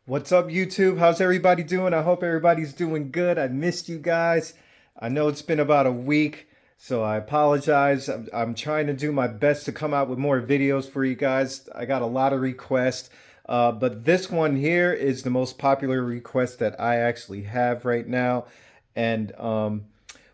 What's up, YouTube? How's everybody doing? I hope everybody's doing good. I missed you guys. I know it's been about a week, so I apologize. I'm trying to do my best to come out with more videos for you guys. I got a lot of requests, but this one here is the most popular request that I actually have right now. And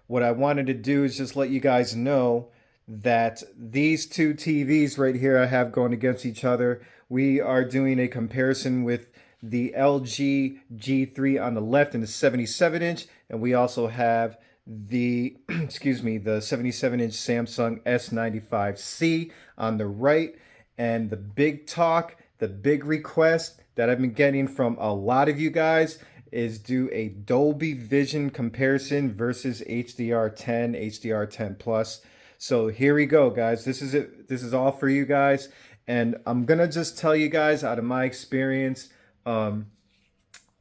what I wanted to do is just let you guys know that these two TVs right here I have going against each other, we are doing a comparison with the LG G3 on the left and the 77 inch, and we also have the excuse me, the 77 inch Samsung S95C on the right. And the big talk, the big request that I've been getting from a lot of you guys is do a Dolby Vision comparison versus HDR10, HDR10 Plus. So here we go, guys. This is it. This is all for you guys. And I'm going to just tell you guys out of my experience um,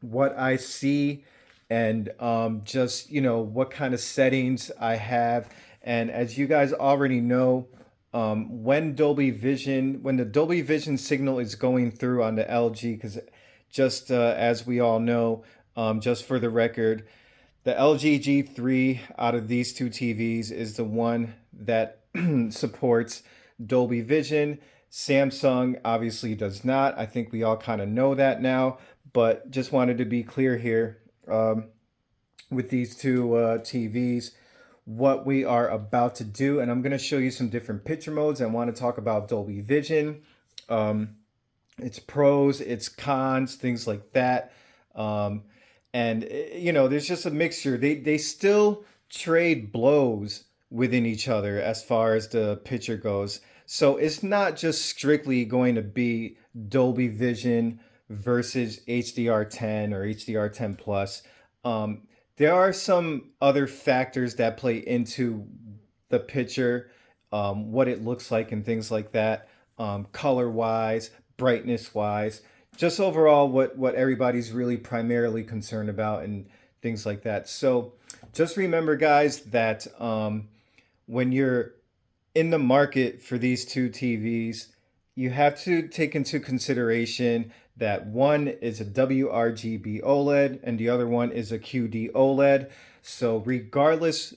what I see and just, what kind of settings I have. And as you guys already know, when the Dolby Vision signal is going through on the LG, because just as we all know, just for the record, the LG G3 out of these two TVs is the one that supports Dolby Vision. Samsung obviously does not. I think we all kind of know that now, but just wanted to be clear here with these two TVs what we are about to do. And I'm going to show you some different picture modes. I want to talk about Dolby Vision, its pros, its cons, things like that. And there's just a mixture. They still trade blows within each other as far as the picture goes. So it's not just strictly going to be Dolby Vision versus HDR10 or HDR10 Plus. There are some other factors that play into the picture, what it looks like and things like that, color wise, brightness wise, just overall what everybody's really primarily concerned about and things like that. So just remember, guys, that when you're in the market for these two TVs, you have to take into consideration that one is a WRGB OLED and the other one is a QD OLED. So regardless,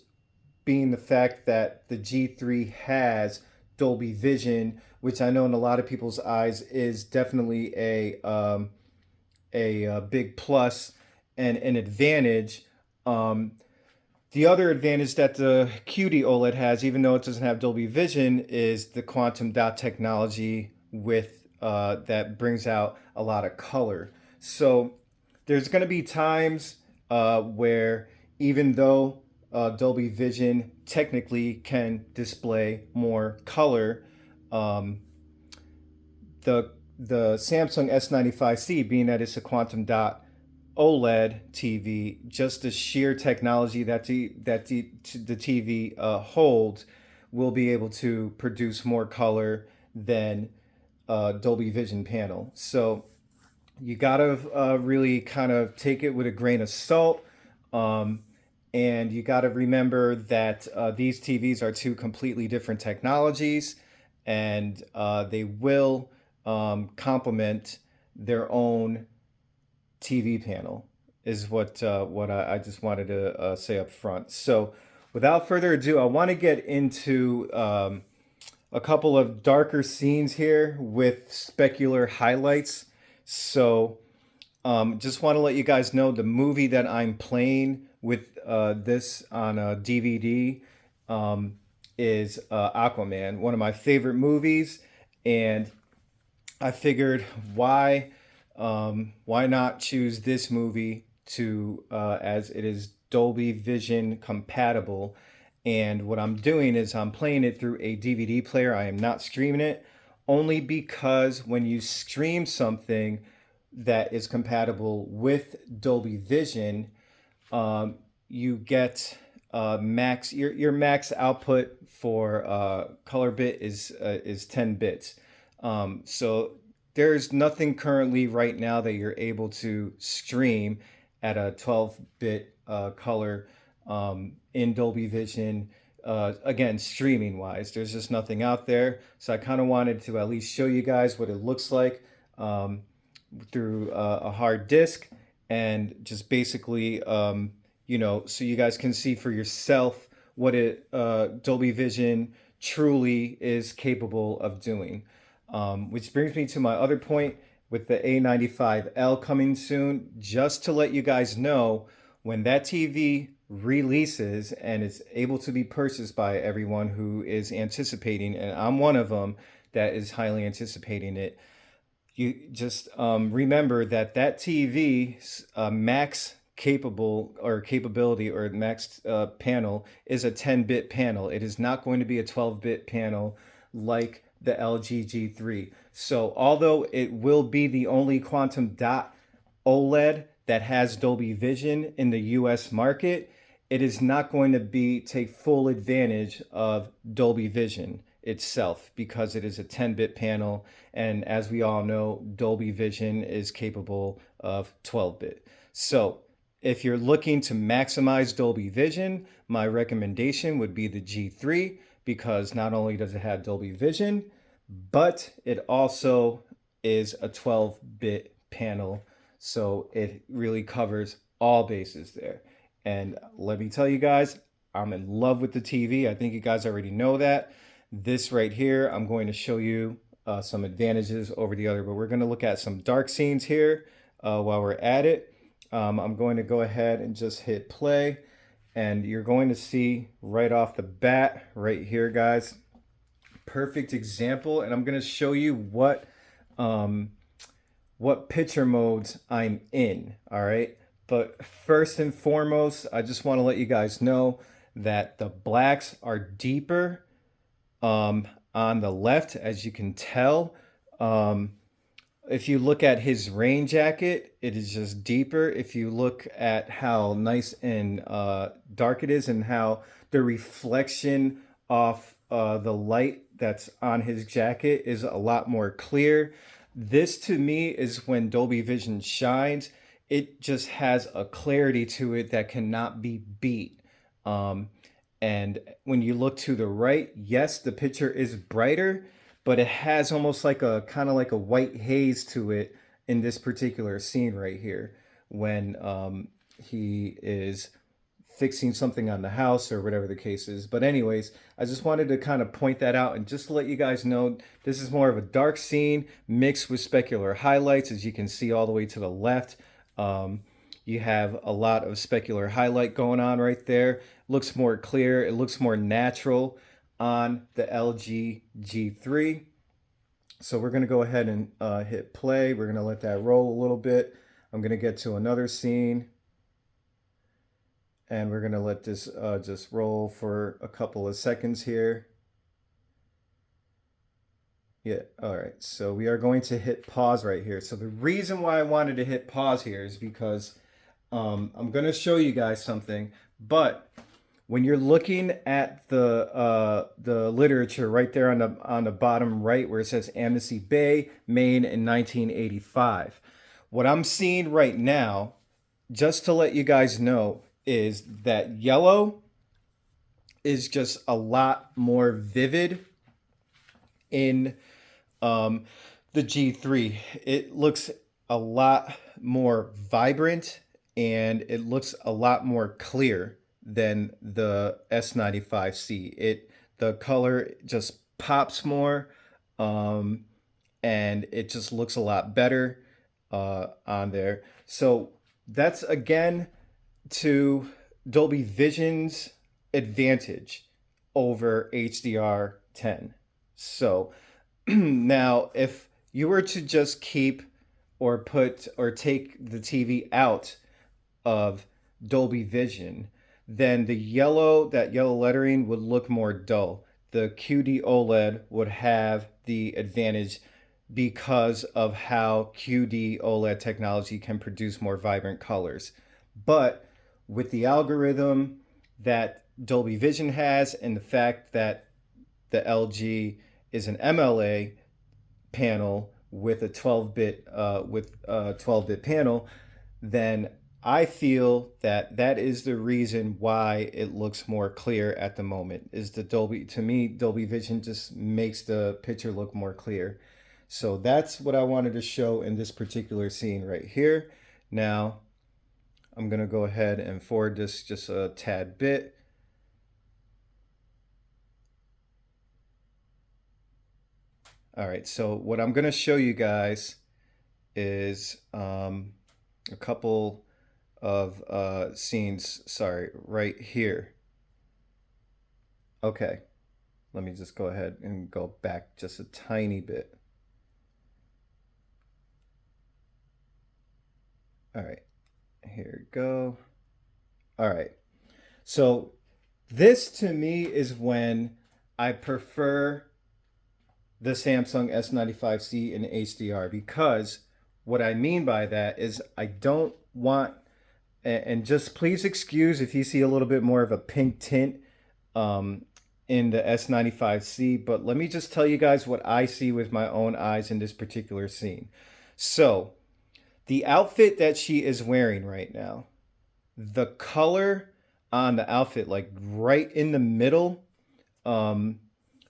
being the fact that the G3 has Dolby Vision, which I know in a lot of people's eyes is definitely a big plus and an advantage. The other advantage that the QD OLED has, even though it doesn't have Dolby Vision, is the quantum dot technology with that brings out a lot of color. So there's going to be times where even though Dolby Vision technically can display more color, um, the Samsung S95C, being that it's a quantum dot OLED TV, just the sheer technology that the TV holds, will be able to produce more color than Dolby Vision panel. So you gotta really kind of take it with a grain of salt. Um, and you got to remember that these TVs are two completely different technologies, and they will complement their own TV panel, is what I just wanted to say up front. So, without further ado, I want to get into a couple of darker scenes here with specular highlights. So, just want to let you guys know the movie that I'm playing with this on a DVD is Aquaman, one of my favorite movies, and I figured why not choose this movie to as it is Dolby Vision compatible. And what I'm doing is I'm playing it through a DVD player. I am not streaming it, only because when you stream something that is compatible with Dolby Vision, you get max your max output for color bit is 10 bits. So there's nothing currently right now that you're able to stream at a 12-bit color in Dolby Vision. Again, streaming wise, there's just nothing out there. So I kind of wanted to at least show you guys what it looks like through a hard disk, and just basically, so you guys can see for yourself what Dolby Vision truly is capable of doing. Which brings me to my other point with the A95L coming soon. Just to let you guys know, when that TV releases and is able to be purchased by everyone who is anticipating, and I'm one of them that is highly anticipating it, you just remember that TV's max capable or capability or max panel is a 10-bit panel. It is not going to be a 12-bit panel like the LG G3. So although it will be the only quantum dot OLED that has Dolby Vision in the US market, it is not going to take full advantage of Dolby Vision itself because it is a 10-bit panel, and as we all know, Dolby Vision is capable of 12-bit. So if you're looking to maximize Dolby Vision, my recommendation would be the G3, because not only does it have Dolby Vision, but it also is a 12-bit panel. So it really covers all bases there. And let me tell you guys, I'm in love with the TV. I think you guys already know that. This right here, I'm going to show you some advantages over the other, but we're going to look at some dark scenes here while we're at it. I'm going to go ahead and just hit play, and you're going to see right off the bat right here, guys, perfect example. And I'm going to show you what picture modes I'm in. All right. But first and foremost, I just want to let you guys know that the blacks are deeper on the left, as you can tell. If you look at his rain jacket, it is just deeper. If you look at how nice and dark it is, and how the reflection off the light that's on his jacket is a lot more clear. This to me is when Dolby Vision shines. It just has a clarity to it that cannot be beat. And when you look to the right, yes, the picture is brighter, but it has almost like a kind of like a white haze to it in this particular scene right here, when he is fixing something on the house or whatever the case is. But anyways, I just wanted to kind of point that out and just to let you guys know this is more of a dark scene mixed with specular highlights, as you can see all the way to the left. You have a lot of specular highlight going on right there. Looks more clear. It looks more natural on the LG G3. So we're going to go ahead and hit play. We're going to let that roll a little bit. I'm going to get to another scene, and we're going to let this just roll for a couple of seconds here. Yeah, all right. So we are going to hit pause right here. So the reason why I wanted to hit pause here is because I'm going to show you guys something, but when you're looking at the literature right there on the bottom right where it says Amnesty Bay, Maine in 1985, what I'm seeing right now, just to let you guys know, is that yellow is just a lot more vivid in the G3. It looks a lot more vibrant, and it looks a lot more clear than the S95C. The color just pops more, and it just looks a lot better on there. So that's again to Dolby Vision's advantage over HDR10. So now if you were to just keep or take the TV out of Dolby Vision, then that yellow lettering would look more dull. The QD OLED would have the advantage because of how QD OLED technology can produce more vibrant colors. But with the algorithm that Dolby Vision has, and the fact that the LG is an MLA panel with a 12-bit panel, then I feel that is the reason why it looks more clear at the moment. Is the Dolby, to me, Dolby Vision just makes the picture look more clear. So that's what I wanted to show in this particular scene right here. Now, I'm going to go ahead and forward this just a tad bit. All right, so what I'm going to show you guys is a couple of scenes, sorry, right here. Okay, let me just go ahead and go back just a tiny bit. All right, here we go. All right, so this to me is when I prefer the Samsung S95C in HDR, because what I mean by that is I don't want, and just please excuse if you see a little bit more of a pink tint um, in the S95C, but let me just tell you guys what I see with my own eyes in this particular scene. So, the outfit that she is wearing right now, the color on the outfit, like right in the middle, um,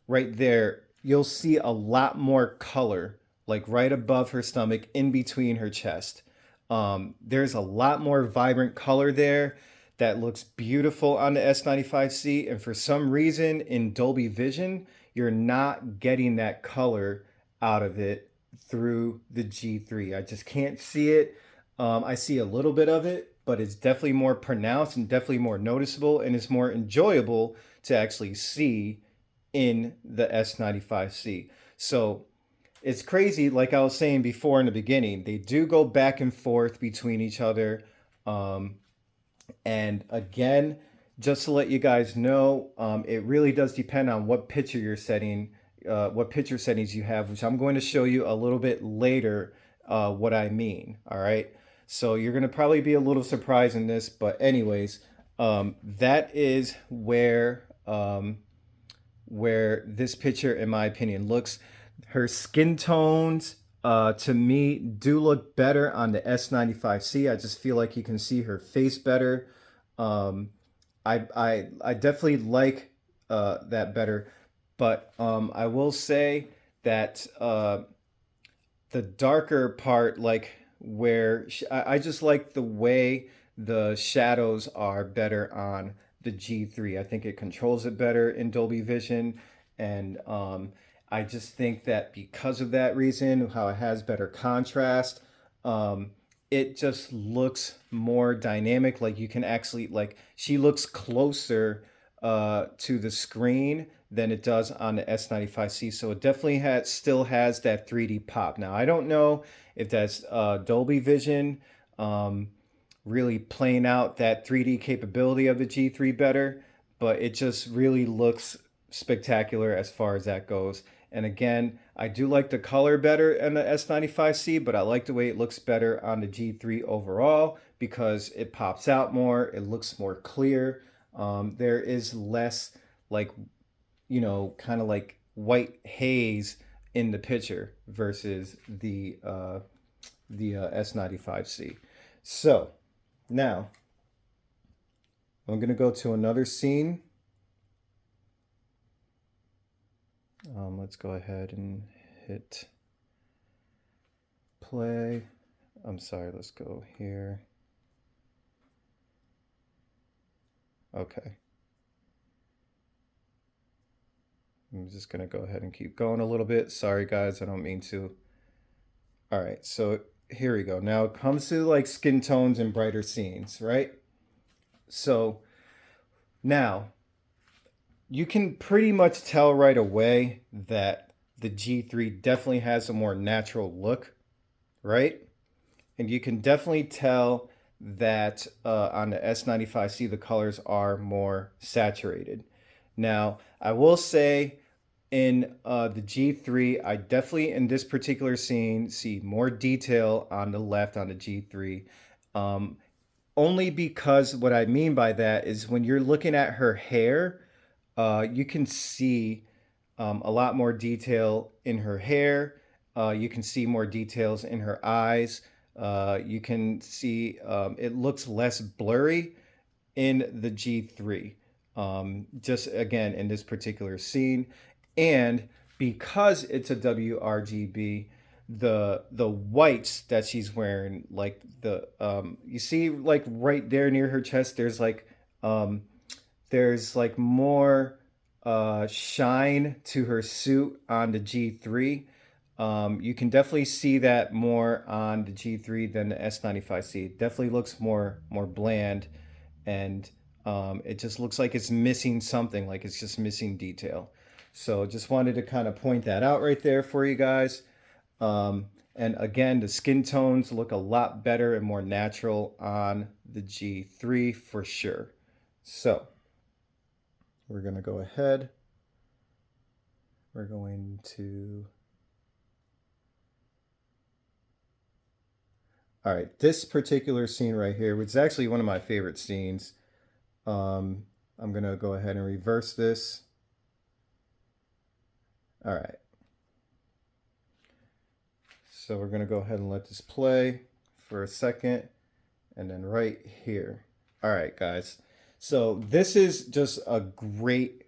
right there, you'll see a lot more color, like right above her stomach, in between her chest. There's a lot more vibrant color there that looks beautiful on the S95C. And for some reason in Dolby Vision, you're not getting that color out of it through the G3. I just can't see it. I see a little bit of it, but it's definitely more pronounced and definitely more noticeable, and it's more enjoyable to actually see in the S95C. So it's crazy, like I was saying before in the beginning, they do go back and forth between each other. And again, just to let you guys know, it really does depend on what picture you're setting, what picture settings you have, which I'm going to show you a little bit later what I mean. All right. So you're going to probably be a little surprised in this, but anyways, that is where this picture, in my opinion, looks. Her skin tones, to me, do look better on the S95C. I just feel like you can see her face better. Um, I definitely like that better, but I will say that the darker part, like where I just like the way the shadows are better on the G3. I think it controls it better in Dolby Vision, and I just think that because of that reason, how it has better contrast, um, it just looks more dynamic. Like you can actually, like, she looks closer to the screen than it does on the S95C. So it definitely still has that 3D pop. Now I don't know if that's Dolby Vision really playing out that 3D capability of the G3 better, but it just really looks spectacular as far as that goes. And again, I do like the color better in the S95C, but I like the way it looks better on the G3 overall because it pops out more, it looks more clear. There is less, like, kind of like white haze in the picture versus the S95C. So now I'm going to go to another scene. Let's go ahead and hit play. I'm sorry, let's go here. Okay. I'm just going to go ahead and keep going a little bit. Sorry, guys, I don't mean to. All right, so here we go. Now it comes to like skin tones and brighter scenes, right? So now you can pretty much tell right away that the G3 definitely has a more natural look, right? And you can definitely tell that on the S95C, the colors are more saturated. Now, I will say in the G3, I definitely in this particular scene see more detail on the left on the G3. Um, Only because what I mean by that is when you're looking at her hair, you can see a lot more detail in her hair. You can see more details in her eyes. You can see it looks less blurry in the G3. Just again in this particular scene. And because it's a WRGB, the whites that she's wearing, like the you see like right there near her chest, um there's like more shine to her suit on the G3. You can definitely see that more on the G3 than the S95C. It definitely looks more bland, and it just looks like it's missing something, like it's just missing detail. So just wanted to kind of point that out right there for you guys. And again, the skin tones look a lot better and more natural on the G3 for sure. So we're going to go ahead. We're going to... All right, this particular scene right here, which is actually one of my favorite scenes. I'm going to go ahead and reverse this. All right. So we're going to go ahead and let this play for a second. And then right here. All right, guys. So this is just a great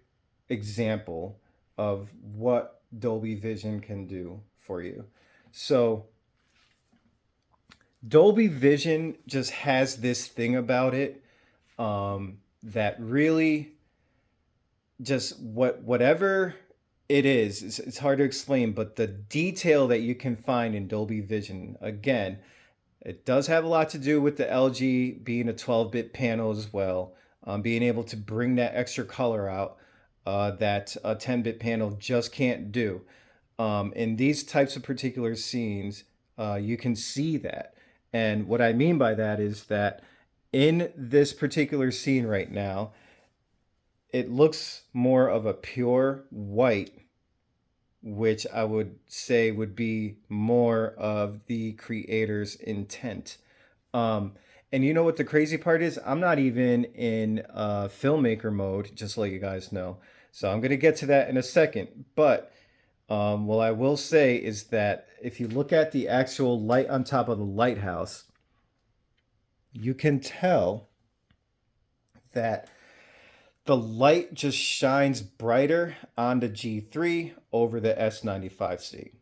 example of what Dolby Vision can do for you. So Dolby Vision just has this thing about it that really just whatever it is, it's hard to explain, but the detail that you can find in Dolby Vision, again, it does have a lot to do with the LG being a 12-bit panel as well, being able to bring that extra color out that a 10-bit panel just can't do. In these types of particular scenes, you can see that. And what I mean by that is that in this particular scene right now, it looks more of a pure white, which I would say would be more of the creator's intent. And you know what the crazy part is? I'm not even in filmmaker mode, just to let you guys know. So I'm going to get to that in a second. But what I will say is that if you look at the actual light on top of the lighthouse, you can tell that the light just shines brighter on the G3 over the S95C,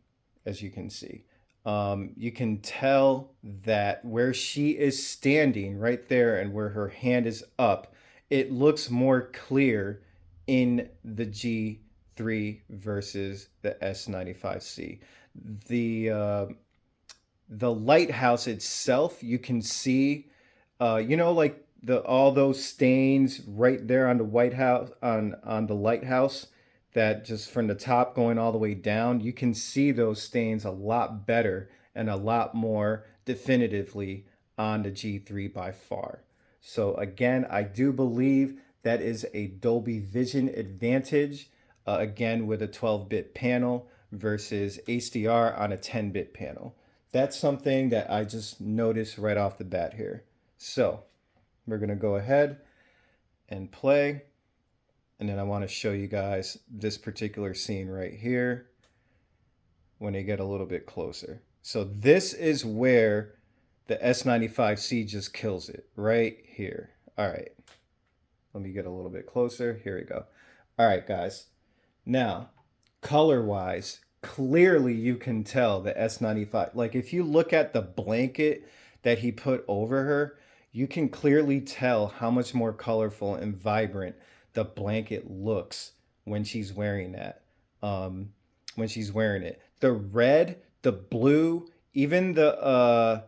as you can see. You can tell that where she is standing right there and where her hand is up, it looks more clear in the G3 versus the S95C. The lighthouse itself, you can see, like all those stains right there on the White House, on the lighthouse, that just from the top going all the way down, you can see those stains a lot better and a lot more definitively on the G3 by far. So again, I do believe that is a Dolby Vision advantage, again with a 12-bit panel versus HDR on a 10-bit panel. That's something that I just noticed right off the bat here. So we're going to go ahead and play. And then I want to show you guys this particular scene right here when they get a little bit closer. So this is where the S95C just kills it right here. All right. Let me get a little bit closer. Here we go. All right, guys. Now, color-wise, clearly you can tell the S95. Like if you look at the blanket that he put over her, you can clearly tell how much more colorful and vibrant the blanket looks when she's wearing that. When she's wearing it, the red, the blue, even the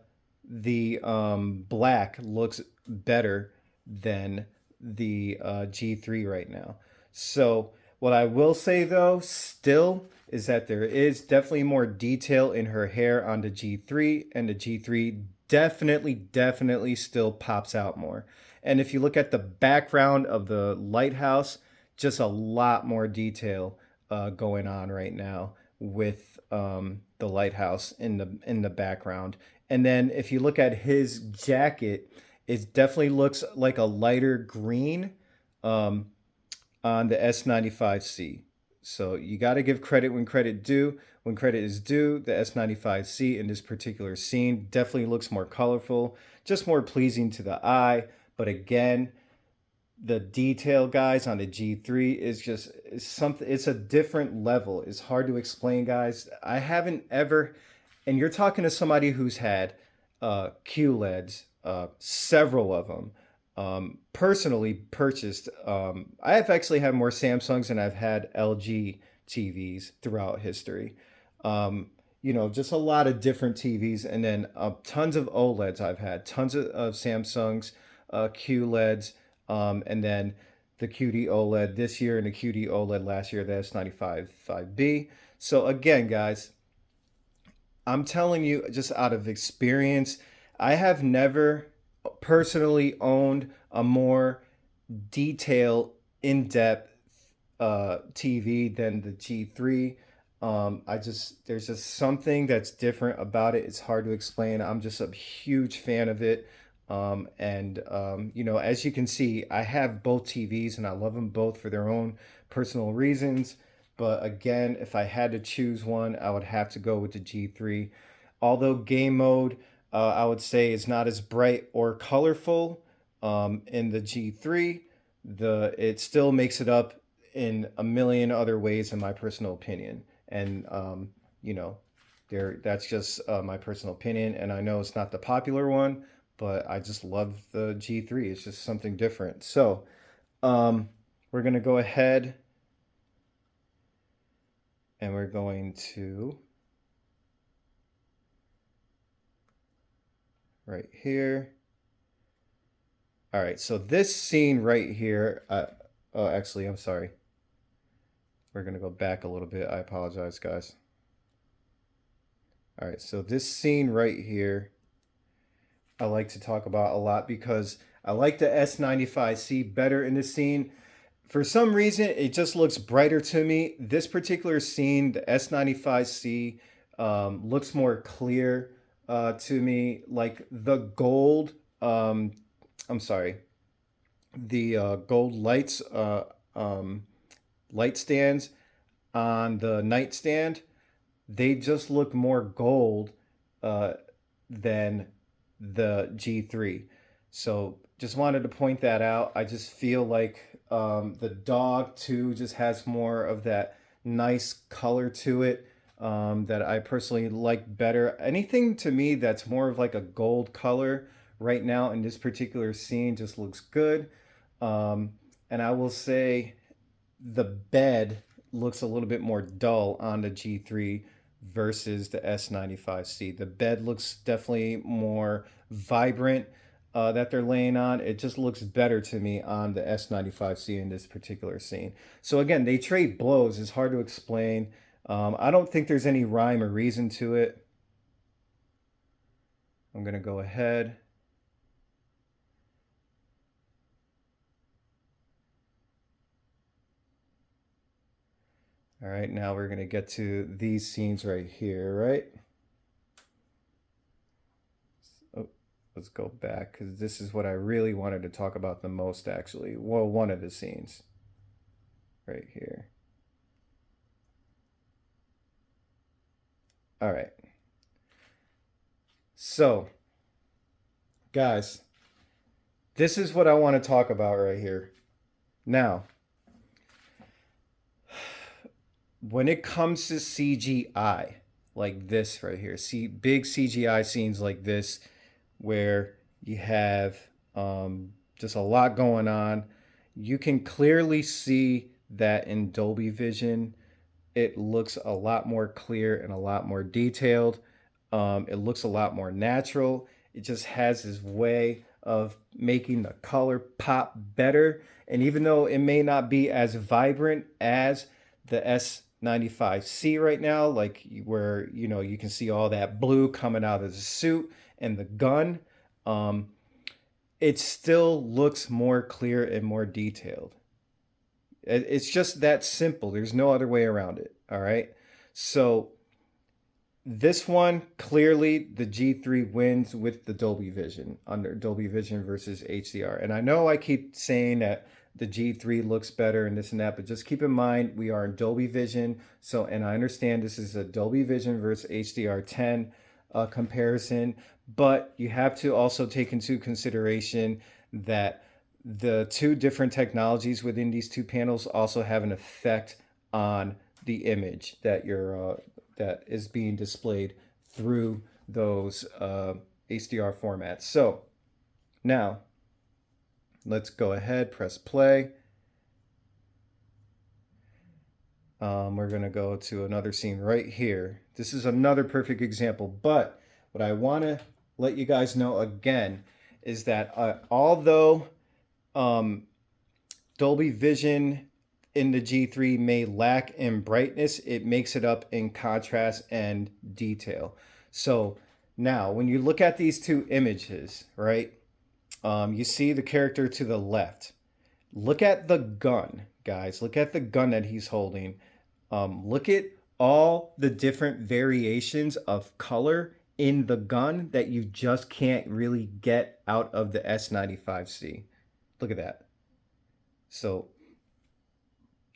black looks better than the G3 right now. So what I will say though, still, is that there is definitely more detail in her hair on the G3, and the G3 definitely still pops out more. And if you look at the background of the lighthouse, just a lot more detail going on right now with the lighthouse in the background. And then if you look at his jacket, it definitely looks like a lighter green on the S95C. So you got to give credit when credit due. When credit is due, the S95C in this particular scene definitely looks more colorful, just more pleasing to the eye. But again, the detail, guys, on the G3 is just something. It's a different level. It's hard to explain, guys. I haven't ever, and you're talking to somebody who's had QLEDs, several of them. Personally purchased. I have actually had more Samsungs than I've had LG TVs throughout history. Just a lot of different TVs, and then tons of OLEDs I've had, tons of Samsungs, QLEDs, and then the QD OLED this year and the QD OLED last year, the S95C. So again, guys, I'm telling you just out of experience, I have never personally owned a more detailed, in-depth TV than the G3. There's just something that's different about it. It's hard to explain. I'm just a huge fan of it. As you can see, I have both TVs and I love them both for their own personal reasons. But again, if I had to choose one, I would have to go with the G3. Although game mode, I would say is not as bright or colorful in the G3, it still makes it up in a million other ways, in my personal opinion. And that's just my personal opinion. And I know it's not the popular one, but I just love the G3. It's just something different. So we're gonna go ahead and we're going to right here. All right, so this scene right here, oh, actually, I'm sorry. We're gonna go back a little bit. I apologize, guys. All right, so this scene right here, I like to talk about a lot because I like the S95C better in this scene. For some reason, it just looks brighter to me. This particular scene, the S95C, looks more clear to me. Like the gold, I'm sorry, the gold lights, light stands on the nightstand, they just look more gold than the G3. So just wanted to point that out. I just feel like the dog too just has more of that nice color to it that I personally like better. Anything to me that's more of like a gold color right now in this particular scene just looks good. And I will say the bed looks a little bit more dull on the G3 versus the S95C. The bed looks definitely more vibrant that they're laying on. It just looks better to me on the S95C in this particular scene. So again, they trade blows. It's hard to explain. I don't think there's any rhyme or reason to it. I'm going to go ahead. All right, now we're going to get to these scenes right here, right? Oh, let's go back because this is what I really wanted to talk about the most, actually. Well, one of the scenes right here. All right. So, guys, this is what I want to talk about right here. Now, when it comes to CGI, like this right here, see big CGI scenes like this, where you have just a lot going on, you can clearly see that in Dolby Vision, it looks a lot more clear and a lot more detailed. It looks a lot more natural. It just has this way of making the color pop better. And even though it may not be as vibrant as the S95C right now, like where you can see all that blue coming out of the suit and the gun, it still looks more clear and more detailed. It's just that simple. There's no other way around it. All right. So this one, clearly the G3 wins with the Dolby Vision, under Dolby Vision versus HDR. And I know I keep saying that the G3 looks better and this and that, but just keep in mind we are in Dolby Vision. So, and I understand this is a Dolby Vision versus HDR10 comparison, but you have to also take into consideration that the two different technologies within these two panels also have an effect on the image that that is being displayed through those HDR formats. So now let's go ahead, press play. We're going to go to another scene right here. This is another perfect example, but what I want to let you guys know again is that although Dolby Vision in the G3 may lack in brightness, it makes it up in contrast and detail. So now when you look at these two images, right, you see the character to the left. Look at the gun, guys. Look at the gun that he's holding. Look at all the different variations of color in the gun that you just can't really get out of the S95C. Look at that. So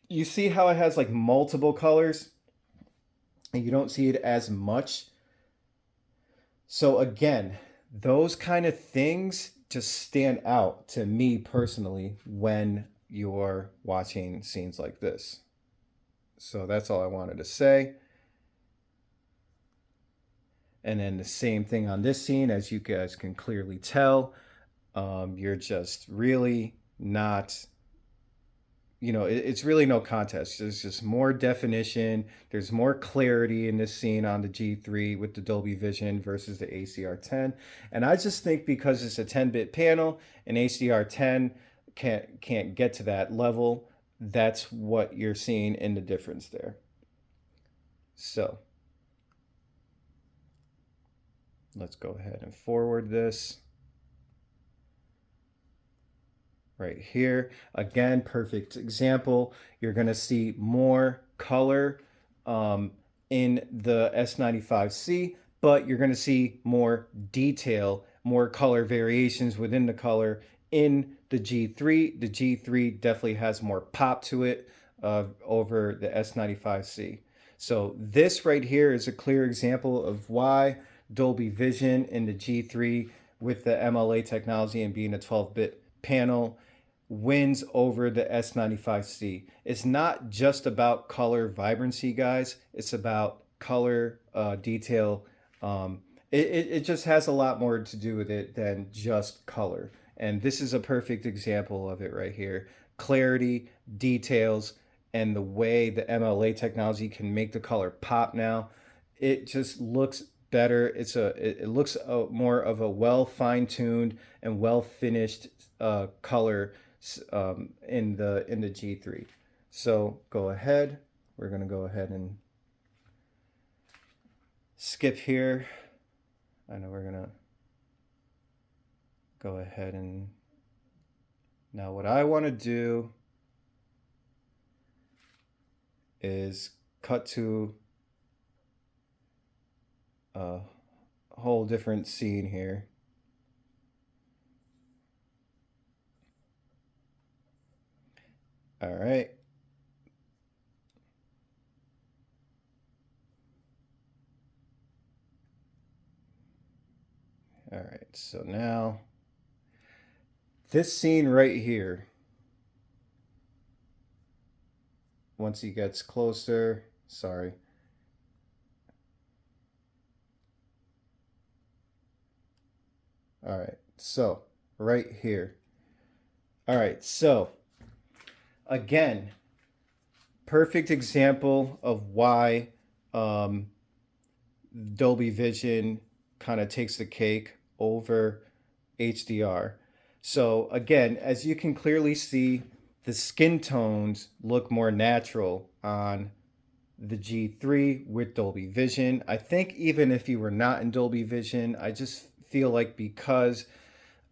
you see how it has like multiple colors and you don't see it as much. So again, those kind of things just stand out to me personally when you're watching scenes like this. So that's all I wanted to say. And then the same thing on this scene, as you guys can clearly tell, you're just really not, it's really no contest. There's just more definition. There's more clarity in this scene on the G3 with the Dolby Vision versus the HDR10. And I just think because it's a 10-bit panel and HDR10 can't get to that level, that's what you're seeing in the difference there. So let's go ahead and forward this. Right here, again, perfect example. You're going to see more color in the S95C, but you're going to see more detail, more color variations within the color in the G3. The G3 definitely has more pop to it over the S95C. So this right here is a clear example of why Dolby Vision in the G3 with the MLA technology and being a 12-bit panel wins over the S95C. It's not just about color vibrancy, guys. It's about color detail. It just has a lot more to do with it than just color. And this is a perfect example of it right here. Clarity, details, and the way the MLA technology can make the color pop now. It just looks better. It looks more of a well fine-tuned and well finished color in the G3. So go ahead. We're going to go ahead and skip here. I know we're going to go ahead and now what I want to do is cut to a whole different scene here. All right. All right. So now this scene right here, once he gets closer, sorry. All right. So right here. All right. So again, perfect example of why Dolby Vision kind of takes the cake over HDR. So again, as you can clearly see, the skin tones look more natural on the G3 with Dolby Vision. I think even if you were not in Dolby Vision, I just feel like because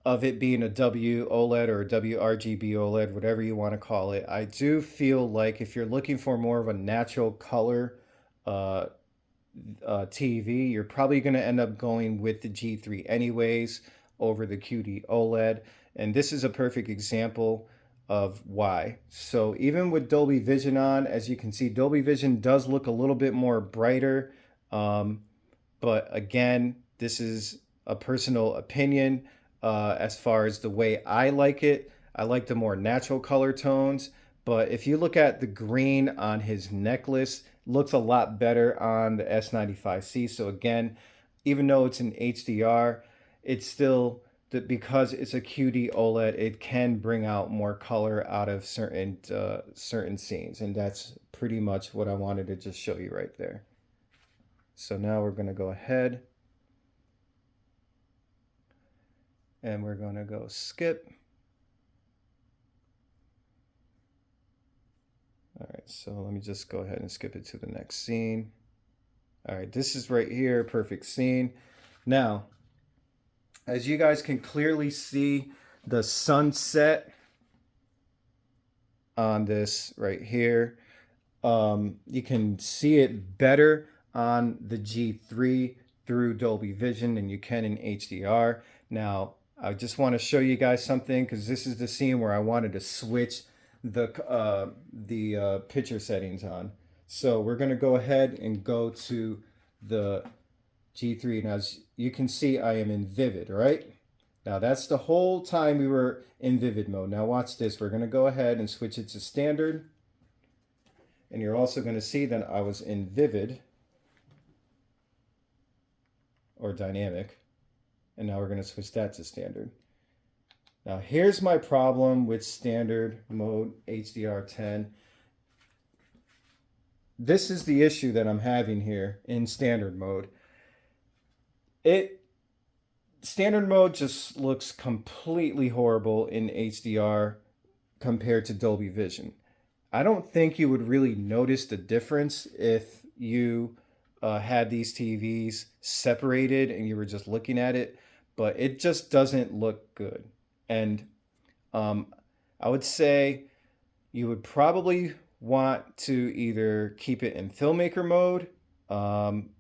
of it being a WOLED or a WRGB OLED, whatever you want to call it, I do feel like if you're looking for more of a natural color TV, you're probably going to end up going with the G3 anyways over the QD OLED. And this is a perfect example of why. So even with Dolby Vision on, as you can see, Dolby Vision does look a little bit more brighter. But again, this is a personal opinion as far as the way I like it. I like the more natural color tones. But if you look at the green on his necklace, looks a lot better on the S95C. So again, even though it's an HDR, it's still that because it's a QD OLED, it can bring out more color out of certain scenes, and that's pretty much what I wanted to just show you right there. So now we're going to go ahead and we're going to go skip. All right, so let me just go ahead and skip it to the next scene. All right, this is right here, perfect scene. Now, as you guys can clearly see, the sunset on this right here. You can see it better on the G3 through Dolby Vision than you can in HDR. Now, I just want to show you guys something because this is the scene where I wanted to switch the picture settings on. So we're going to go ahead and go to the G3. And as you can see, I am in vivid, right? Now that's the whole time we were in vivid mode. Now watch this. We're going to go ahead and switch it to standard. And you're also going to see that I was in vivid or dynamic. And now we're going to switch that to standard. Now here's my problem with standard mode HDR10. This is the issue that I'm having here in standard mode. Standard mode just looks completely horrible in HDR compared to Dolby Vision. I don't think you would really notice the difference if you had these TVs separated and you were just looking at it, but it just doesn't look good. And I would say you would probably want to either keep it in filmmaker mode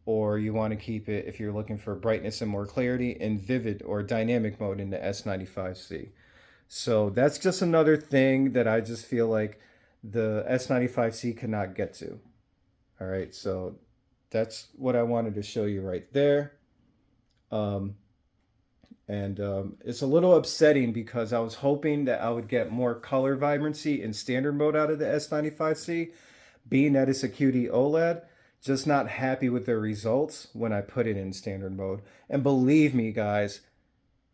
or you want to keep it, if you're looking for brightness and more clarity, in vivid or dynamic mode in the S95C. So that's just another thing that I just feel like the S95C cannot get to. All right, so that's what I wanted to show you right there. It's a little upsetting because I was hoping that I would get more color vibrancy in standard mode out of the S95C, being that it's a QD OLED. Just not happy with the results when I put it in standard mode. And believe me, guys,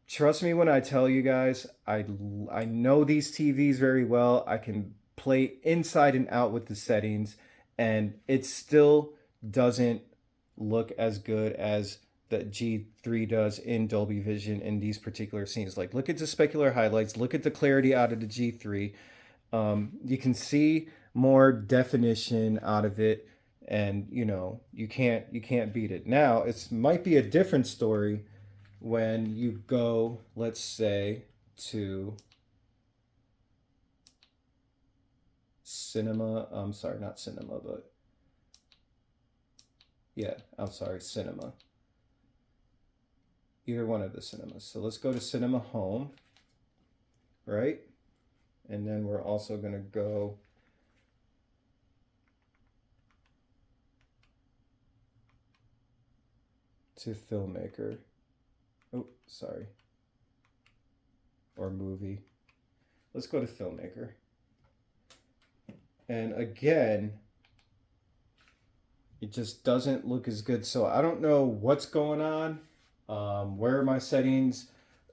trust me when I tell you guys, I know these TVs very well. I can play inside and out with the settings, and it still doesn't look as good as the G3 does in Dolby Vision in these particular scenes. Like, look at the specular highlights, look at the clarity out of the G3. You can see more definition out of it, and you know, you can't beat it. Now, it might be a different story when you go, let's say, to cinema. I'm sorry, not cinema, but yeah, I'm sorry, cinema. Either one of the cinemas. So let's go to cinema home, right? And then we're also going to go to filmmaker. Oh, sorry. Or movie. Let's go to filmmaker. And again, it just doesn't look as good. So I don't know what's going on. Where are my settings?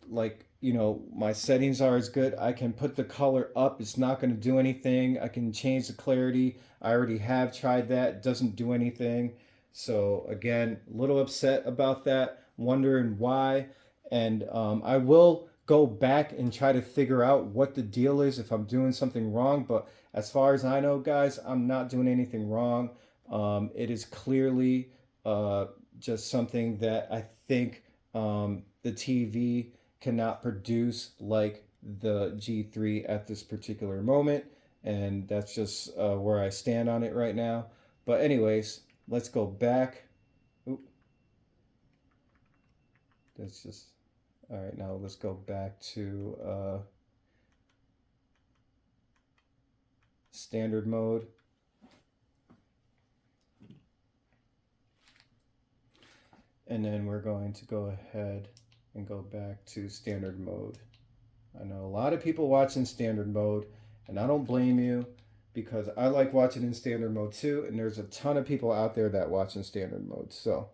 Like, you know, my settings are as good. I can put the color up. It's not going to do anything. I can change the clarity. I already have tried that. It doesn't do anything. So again, a little upset about that, wondering why. And I will go back and try to figure out what the deal is if I'm doing something wrong. But as far as I know, guys, I'm not doing anything wrong. It is clearly just something that I think the TV cannot produce like the G3 at this particular moment. And that's just where I stand on it right now. But anyways, let's go back. Oop. That's just, all right, now let's go back to standard mode. And then we're going to go ahead and go back to standard mode I know a lot of people watch in standard mode, and I don't blame you because I like watching in standard mode too, and there's a ton of people out there that watch in standard mode. So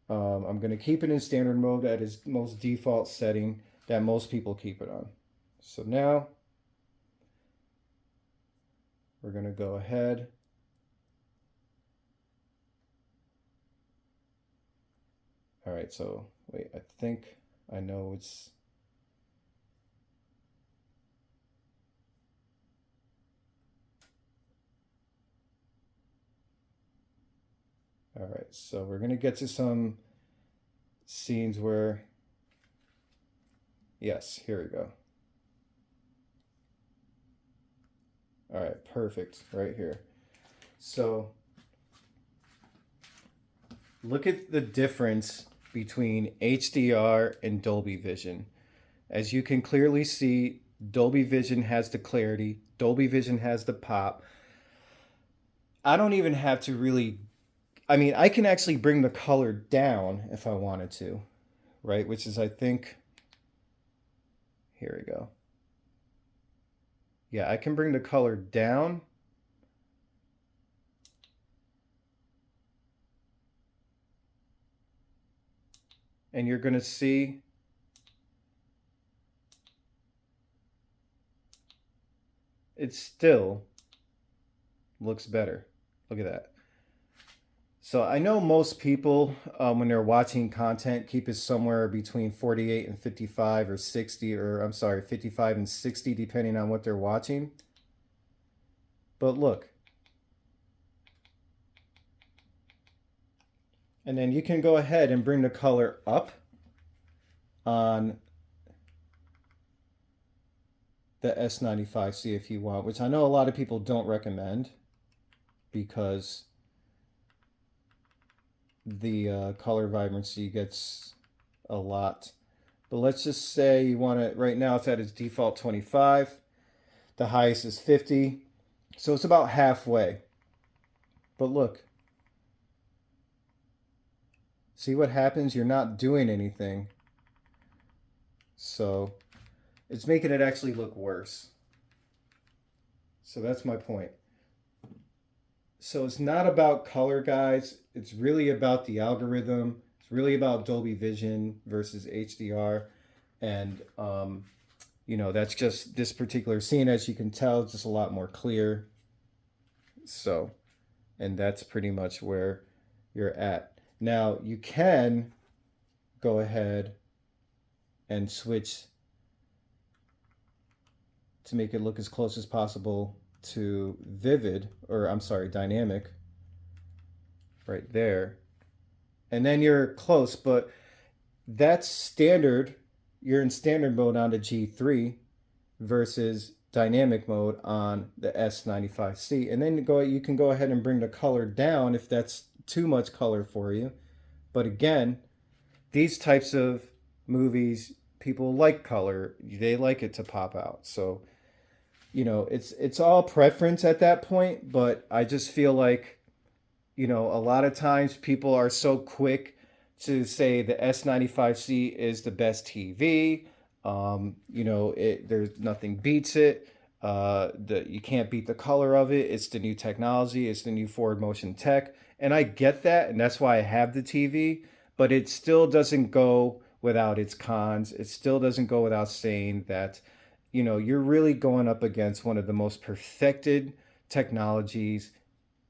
I'm going to keep it in standard mode at its most default setting that most people keep it on. So now we're going to go ahead. All right, so wait, I think I know it's. All right, so we're going to get to some scenes where, yes, here we go. All right, perfect, right here. So look at the difference between HDR and Dolby Vision. As you can clearly see, Dolby Vision has the clarity, Dolby Vision has the pop. I don't even have to really, I mean, I can actually bring the color down if I wanted to, right? Which is, I think, here we go. Yeah, I can bring the color down. And you're going to see it still looks better. Look at that. So I know most people, when they're watching content, keep it somewhere between 48 and 55 or 60, or I'm sorry, 55 and 60, depending on what they're watching. But look. And then you can go ahead and bring the color up on the S95C if you want, which I know a lot of people don't recommend because the color vibrancy gets a lot. But let's just say you want it, right now it's at its default 25. The highest is 50. So it's about halfway. But look. See what happens? You're not doing anything. So it's making it actually look worse. So that's my point. So it's not about color, guys. It's really about the algorithm. It's really about Dolby Vision versus HDR. And, you know, that's just this particular scene, as you can tell, it's just a lot more clear. So, and that's pretty much where you're at. Now, you can go ahead and switch to make it look as close as possible to vivid, or I'm sorry, dynamic, right there. And then you're close, but that's standard. You're in standard mode on the G3 versus dynamic mode on the S95C. And then you can go ahead and bring the color down if that's too much color for you. But again, these types of movies, people like color. They like it to pop out. So, you know, it's all preference at that point, but I just feel like, you know, a lot of times people are so quick to say the S95C is the best TV. You know, there's nothing beats it. You can't beat the color of it. It's the new technology. It's the new forward motion tech, and I get that, and that's why I have the TV. But it still doesn't go without its cons. It still doesn't go without saying that, you know, you're really going up against one of the most perfected technologies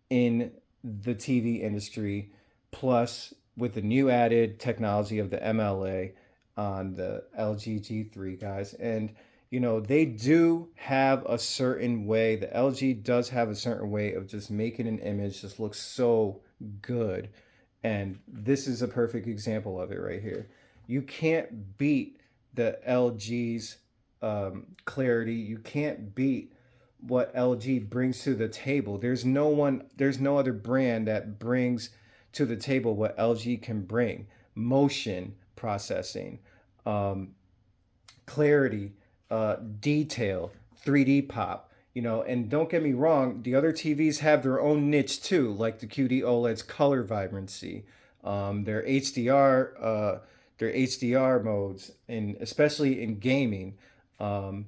in the TV industry, plus with the new added technology of the MLA on the LG G3, guys. And, you know, they do have a certain way, the LG does have a certain way of just making an image just look so good. And this is a perfect example of it right here. You can't beat the LG's clarity. You can't beat what LG brings to the table. There's no other brand that brings to the table what LG can bring. Motion processing, clarity, detail, 3D pop. You know, and don't get me wrong, the other TVs have their own niche too, like the QD OLED's color vibrancy, their HDR modes, and especially in gaming. Um,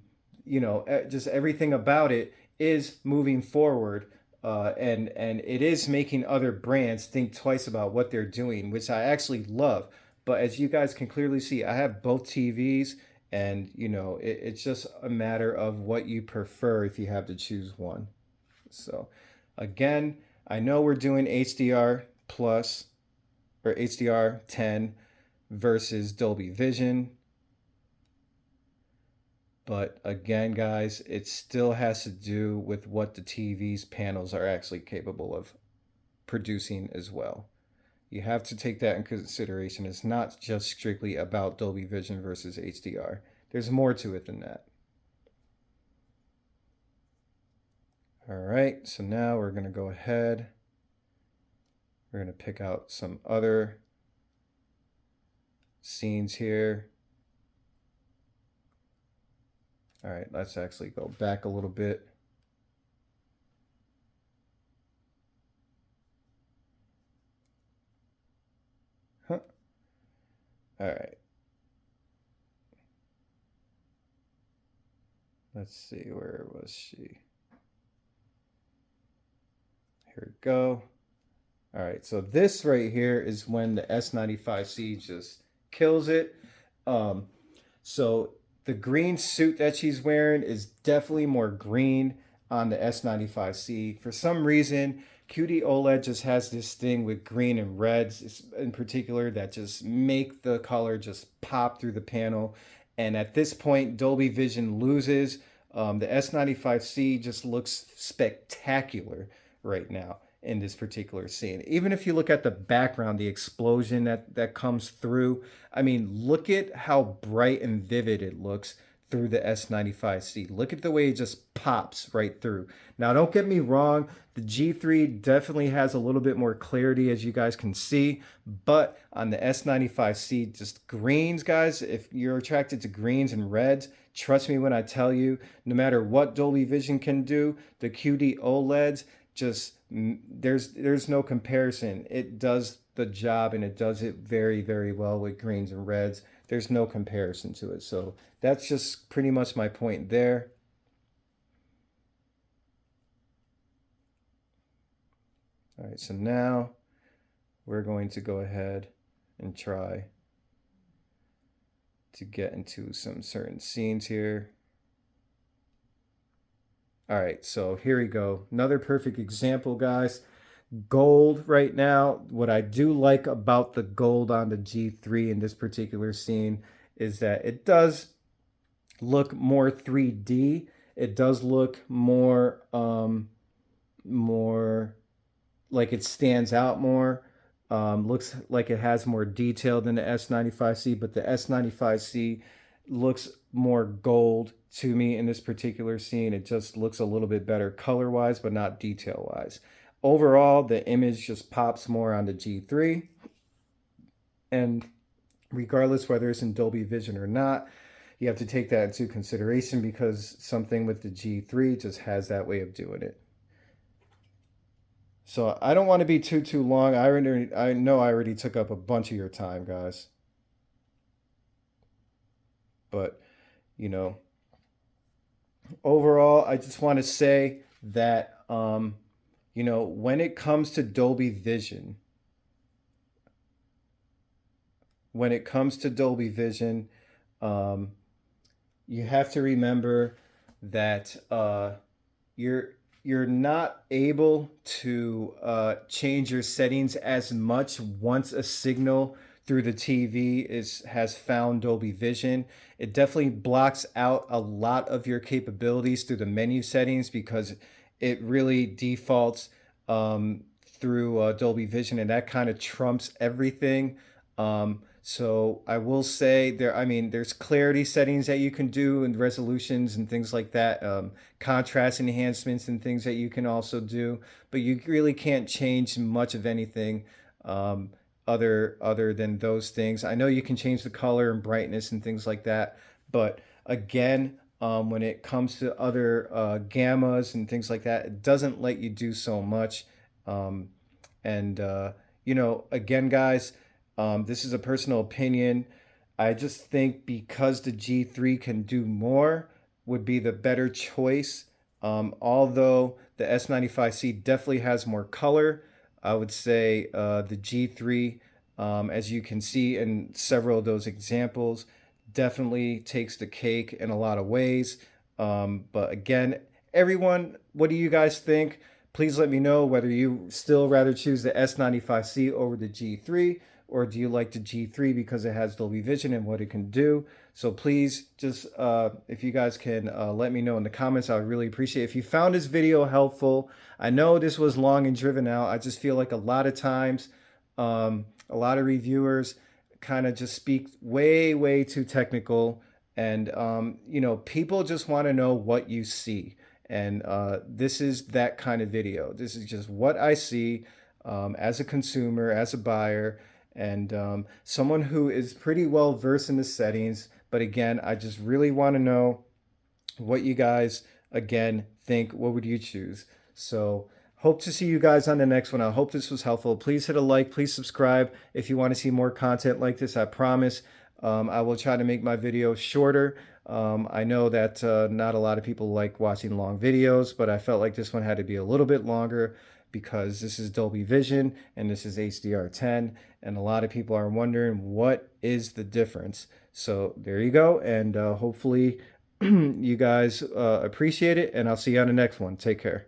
just everything about it is moving forward, and it is making other brands think twice about what they're doing, which I actually love. But as you guys can clearly see, I have both TVs, and it's just a matter of what you prefer if you have to choose one. So, again, I know we're doing HDR plus or HDR10 versus Dolby Vision. But again, guys, it still has to do with what the TV's panels are actually capable of producing as well. You have to take that in consideration. It's not just strictly about Dolby Vision versus HDR. There's more to it than that. All right, so now we're going to go ahead. We're going to pick out some other scenes here. All right, let's actually go back a little bit. Huh. All right. Let's see, where was she? Here we go. All right, so this right here is when the S95C just kills it. Um, so the green suit that she's wearing is definitely more green on the S95C. For some reason, QD OLED just has this thing with green and reds in particular that just make the color just pop through the panel. And at this point, Dolby Vision loses. The S95C just looks spectacular right now in this particular scene. Even if you look at the background, the explosion that comes through, I mean, look at how bright and vivid it looks through the S95C. Look at the way it just pops right through. Now, don't get me wrong, the G3 definitely has a little bit more clarity, as you guys can see, but on the S95C, just greens, guys, if you're attracted to greens and reds, trust me when I tell you, no matter what Dolby Vision can do, the QD OLEDs just there's no comparison. It does the job, and it does it very, very well with greens and reds. There's no comparison to it. So that's just pretty much my point there. All right, so now we're going to go ahead and try to get into some certain scenes here. All right, so here we go. Another perfect example, guys. Gold right now. What I do like about the gold on the G3 in this particular scene is that it does look more 3D. It does look more like it stands out more. Looks like it has more detail than the S95C, but the S95C looks more gold to me in this particular scene. It just looks a little bit better color wise, but not detail wise. Overall, the image just pops more on the G3. And regardless whether it's in Dolby Vision or not, you have to take that into consideration because something with the G3 just has that way of doing it. So I don't want to be too long. I know I already took up a bunch of your time, guys. But, you know, overall, I just want to say that when it comes to Dolby Vision, um, you have to remember that you're not able to change your settings as much once a signal through the TV has found Dolby Vision. It definitely blocks out a lot of your capabilities through the menu settings because it really defaults through Dolby Vision, and that kind of trumps everything. So I will say there's clarity settings that you can do and resolutions and things like that, contrast enhancements and things that you can also do, but you really can't change much of anything other than those things. I know you can change the color and brightness and things like that, but again, when it comes to other gammas and things like that, it doesn't let you do so much. And again, guys, this is a personal opinion. I just think because the G3 can do more would be the better choice. Although the S95C definitely has more color, I would say the G3, as you can see in several of those examples, definitely takes the cake in a lot of ways. But again, everyone, what do you guys think? Please let me know whether you still rather choose the S95C over the G3, or do you like the G3 because it has Dolby Vision and what it can do? So please just, if you guys can let me know in the comments, I would really appreciate it. If you found this video helpful, I know this was long and driven out. I just feel like a lot of times, a lot of reviewers kind of just speak way, way too technical. And, people just want to know what you see. And this is that kind of video. This is just what I see as a consumer, as a buyer, and someone who is pretty well versed in the settings. But again, I just really want to know what you guys, again, think. What would you choose? So, hope to see you guys on the next one. I hope this was helpful. Please hit a like. Please subscribe if you want to see more content like this. I promise I will try to make my videos shorter. I know that not a lot of people like watching long videos, but I felt like this one had to be a little bit longer because this is Dolby Vision and this is HDR10, and a lot of people are wondering what is the difference. So there you go, and hopefully you guys appreciate it, and I'll see you on the next one. Take care.